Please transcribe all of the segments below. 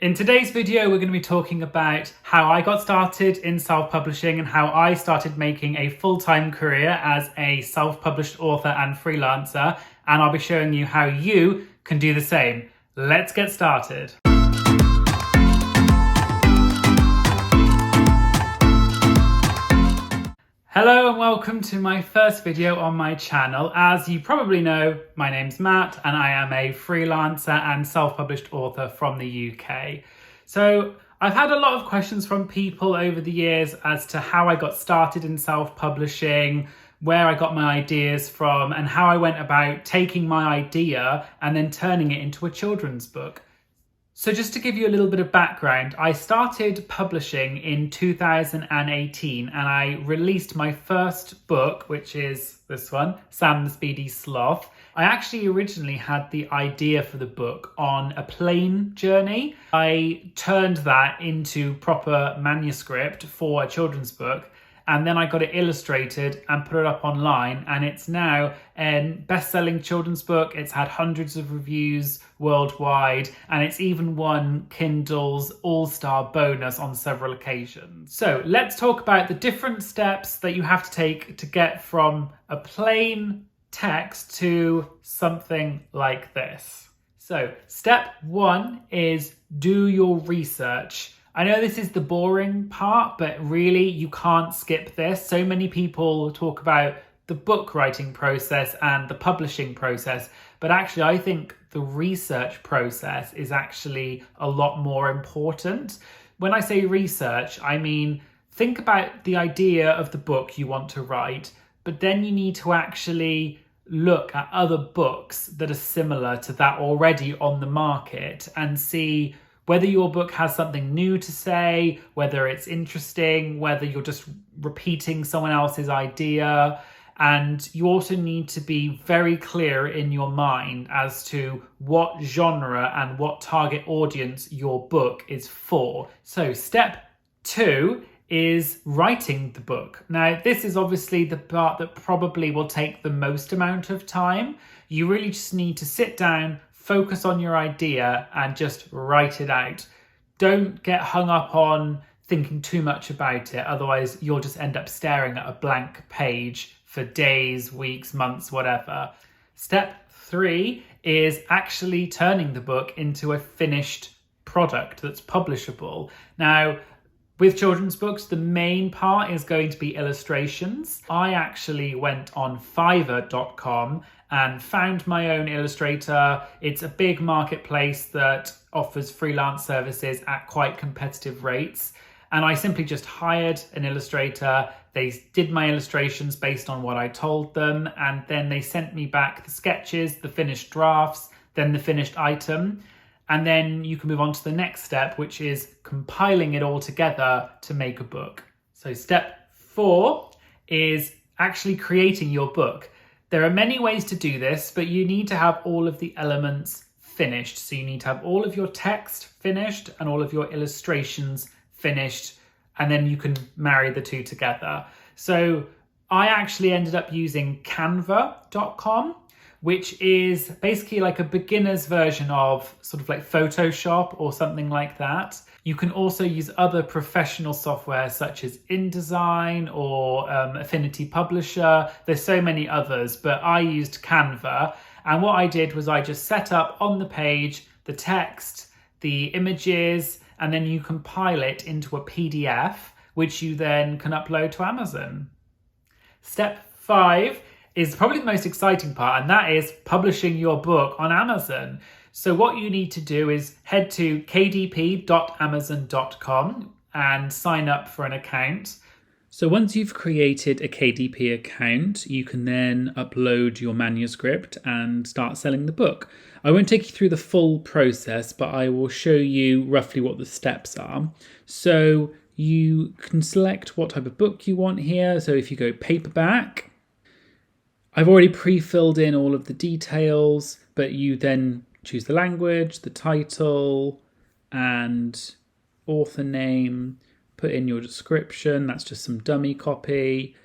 In today's video, we're going to be talking about how I got started in self-publishing and how I started making a full-time career as a self-published author and freelancer. And I'll be showing you how you can do the same. Let's get started. Hello and welcome to my first video on my channel. As you probably know, my name's Matt and I am a freelancer and self-published author from the UK. So I've had a lot of questions from people over the years as to how I got started in self-publishing, where I got my ideas from, and how I went about taking my idea and then turning it into a children's book. So just to give you a little bit of background, I started publishing in 2018 and I released my first book, which is this one, Sam the Speedy Sloth. I actually originally had the idea for the book on a plane journey. I turned that into proper manuscript for a children's book. And then I got it illustrated and put it up online, and it's now a best-selling children's book. It's had hundreds of reviews worldwide, and it's even won Kindle's All-Star bonus on several occasions. So let's talk about the different steps that you have to take to get from a plain text to something like this. So step one is do your research. I know this is the boring part, but really you can't skip this. So many people talk about the book writing process and the publishing process, but actually I think the research process is actually a lot more important. When I say research, I mean think about the idea of the book you want to write, but then you need to actually look at other books that are similar to that already on the market and see whether your book has something new to say, whether it's interesting, whether you're just repeating someone else's idea. And you also need to be very clear in your mind as to what genre and what target audience your book is for. So step two is writing the book. Now, this is obviously the part that probably will take the most amount of time. You really just need to sit down, focus on your idea and just write it out. Don't get hung up on thinking too much about it. Otherwise, you'll just end up staring at a blank page for days, weeks, months, whatever. Step three is actually turning the book into a finished product that's publishable. Now, with children's books, the main part is going to be illustrations. I actually went on Fiverr.com and found my own illustrator. It's a big marketplace that offers freelance services at quite competitive rates. And I simply just hired an illustrator. They did my illustrations based on what I told them. And then they sent me back the sketches, the finished drafts, then the finished item. And then you can move on to the next step, which is compiling it all together to make a book. So step four is actually creating your book. There are many ways to do this, but you need to have all of the elements finished. So you need to have all of your text finished and all of your illustrations finished, and then you can marry the two together. So I actually ended up using canva.com, which is basically like a beginner's version of sort of like Photoshop or something like that. You can also use other professional software such as InDesign or Affinity Publisher. There's so many others, but I used Canva. And what I did was I just set up on the page the text, the images, and then you compile it into a PDF, which you then can upload to Amazon. Step five is probably the most exciting part, and that is publishing your book on Amazon. So what you need to do is head to kdp.amazon.com and sign up for an account. So once you've created a KDP account, you can then upload your manuscript and start selling the book. I won't take you through the full process, but I will show you roughly what the steps are. So you can select what type of book you want here. So if you go paperback, I've already pre-filled in all of the details, but you then choose the language, the title, and author name. Put in your description, that's just some dummy copy.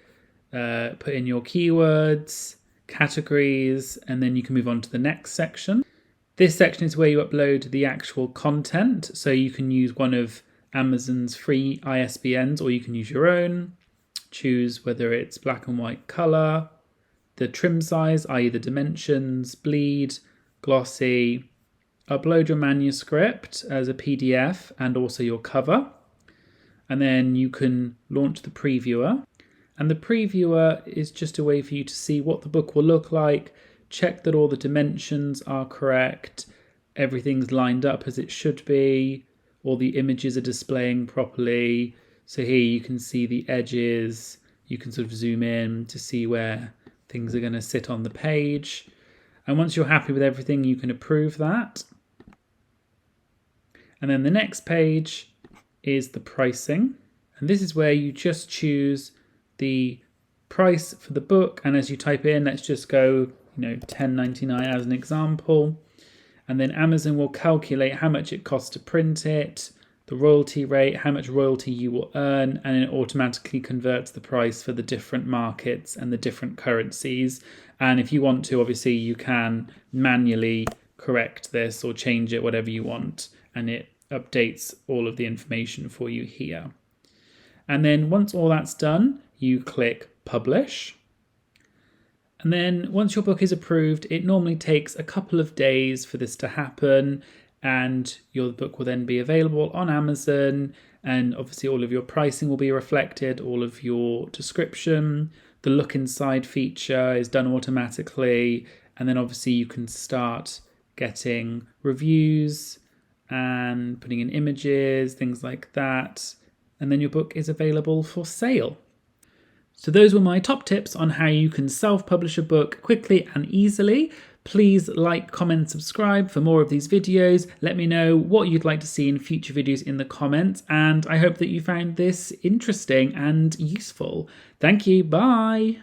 Put in your keywords, categories, and then you can move on to the next section. This section is where you upload the actual content, so you can use one of Amazon's free ISBNs or you can use your own. Choose whether it's black and white colour, the trim size, i.e. the dimensions, bleed, glossy. Upload your manuscript as a PDF and also your cover. And then you can launch the previewer. And the previewer is just a way for you to see what the book will look like, check that all the dimensions are correct, everything's lined up as it should be, all the images are displaying properly. So here you can see the edges, you can sort of zoom in to see where things are going to sit on the page. And once you're happy with everything, you can approve that. And then the next page is the pricing. And this is where you just choose the price for the book. And as you type in, let's just go, $10.99 as an example. And then Amazon will calculate how much it costs to print it, the royalty rate, how much royalty you will earn, and it automatically converts the price for the different markets and the different currencies. And if you want to, obviously, you can manually correct this or change it, whatever you want, and it updates all of the information for you here. And then once all that's done, you click Publish. And then once your book is approved, it normally takes a couple of days for this to happen, and your book will then be available on Amazon, and obviously all of your pricing will be reflected, all of your description. The look inside feature is done automatically, and then obviously you can start getting reviews and putting in images, things like that, and then your book is available for sale. So those were my top tips on how you can self-publish a book quickly and easily. Please like, comment, subscribe for more of these videos. Let me know what you'd like to see in future videos in the comments, and I hope that you found this interesting and useful. Thank you, bye!